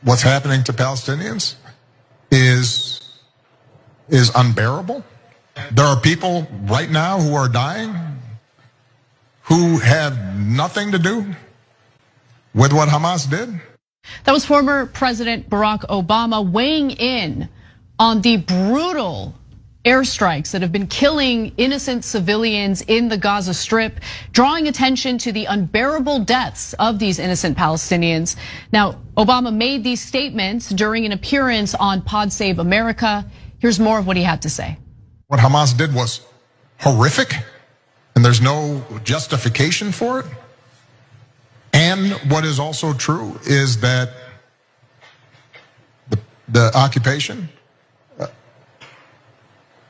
what's happening to Palestinians is unbearable. There are people right now who are dying who have nothing to do with what Hamas did. That was former President Barack Obama weighing in on the brutal airstrikes that have been killing innocent civilians in the Gaza Strip, drawing attention to the unbearable deaths of these innocent Palestinians. Now, Obama made these statements during an appearance on Pod Save America. Here's more of what he had to say. What Hamas did was horrific, and there's no justification for it. And what is also true is that the occupation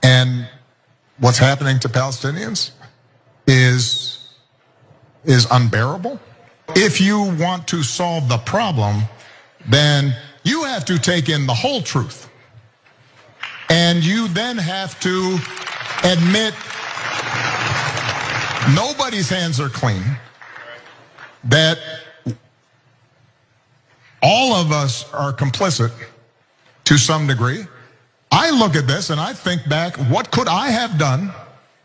and what's happening to Palestinians is unbearable. If you want to solve the problem, then you have to take in the whole truth. And you then have to admit nobody's hands are clean, that all of us are complicit to some degree. I look at this and I think back, what could I have done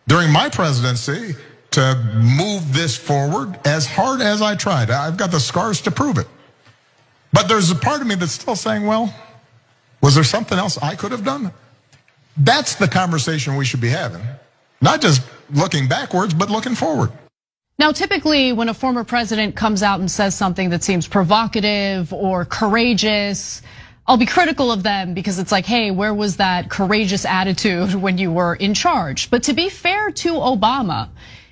during my presidency to move this forward as hard as I tried? I've got the scars to prove it. But there's a part of me that's still saying, well, was there something else I could have done? That's the conversation we should be having. Not just looking backwards, but looking forward. Now, typically when a former president comes out and says something that seems provocative or courageous, I'll be critical of them because it's like, hey, where was that courageous attitude when you were in charge? But to be fair to Obama,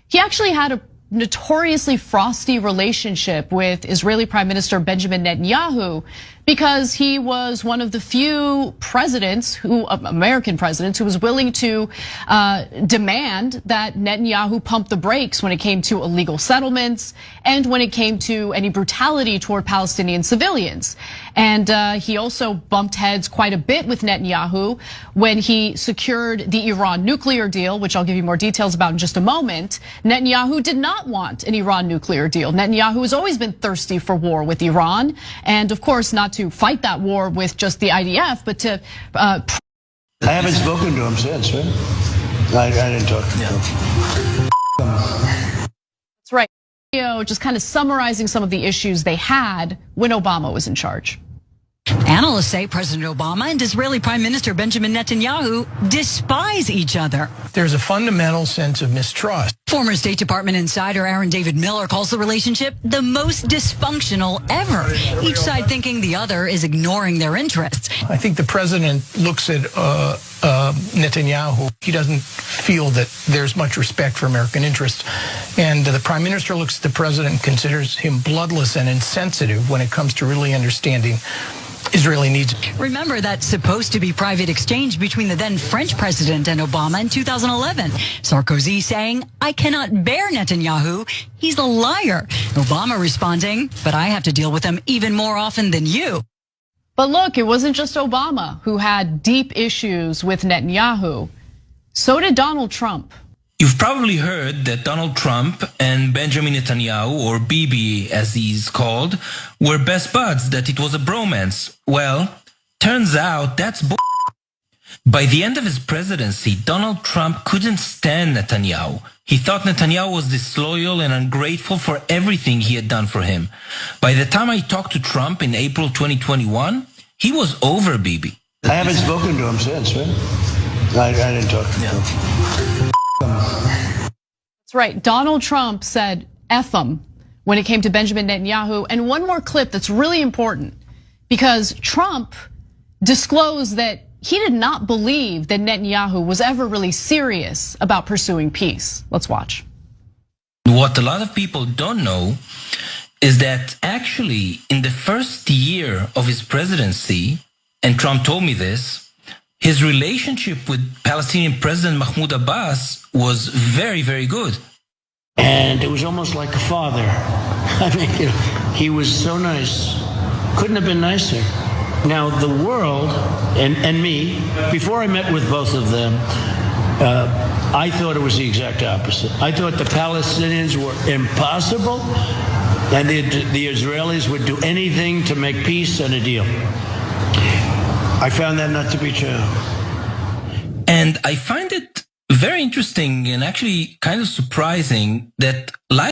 he actually had a notoriously frosty relationship with Israeli Prime Minister Benjamin Netanyahu because he was one of the few presidents American presidents who was willing to demand that Netanyahu pump the brakes when it came to illegal settlements and when it came to any brutality toward Palestinian civilians. And he also bumped heads quite a bit with Netanyahu when he secured the Iran nuclear deal, which I'll give you more details about in just a moment. Netanyahu did not want an Iran nuclear deal. Netanyahu has always been thirsty for war with Iran, and of course not to fight that war with just the IDF, but to I haven't spoken to him since, right? I didn't talk to him. That's right. Just kind of summarizing some of the issues they had when Obama was in charge. Analysts say President Obama and Israeli Prime Minister Benjamin Netanyahu despise each other. There's a fundamental sense of mistrust. Former State Department insider Aaron David Miller calls the relationship the most dysfunctional ever, each side thinking the other is ignoring their interests. I think the president looks at Netanyahu. He doesn't feel that there's much respect for American interests. And the prime minister looks at the president and considers him bloodless and insensitive when it comes to really understanding Israeli needs. Remember that supposed to be private exchange between the then French president and Obama in 2011. Sarkozy saying, I cannot bear Netanyahu. He's a liar. Obama responding, but I have to deal with him even more often than you. But look, it wasn't just Obama who had deep issues with Netanyahu. So did Donald Trump. You've probably heard that Donald Trump and Benjamin Netanyahu, or Bibi as he's called, were best buds, that it was a bromance. Well, turns out that's bull. By the end of his presidency, Donald Trump couldn't stand Netanyahu. He thought Netanyahu was disloyal and ungrateful for everything he had done for him. By the time I talked to Trump in April 2021, he was over Bibi. I haven't spoken to him since, right? I didn't talk to him. That's right. Donald Trump said F him when it came to Benjamin Netanyahu. And one more clip that's really important because Trump disclosed that he did not believe that Netanyahu was ever really serious about pursuing peace. Let's watch. What a lot of people don't know is that actually in the first year of his presidency, and Trump told me this, his relationship with Palestinian President Mahmoud Abbas was very, very good. And it was almost like a father. I mean, he was so nice. Couldn't have been nicer. Now, the world and me, before I met with both of them, I thought it was the exact opposite. I thought the Palestinians were impossible and the Israelis would do anything to make peace and a deal. I found that not to be true. And I find it very interesting and actually kind of surprising that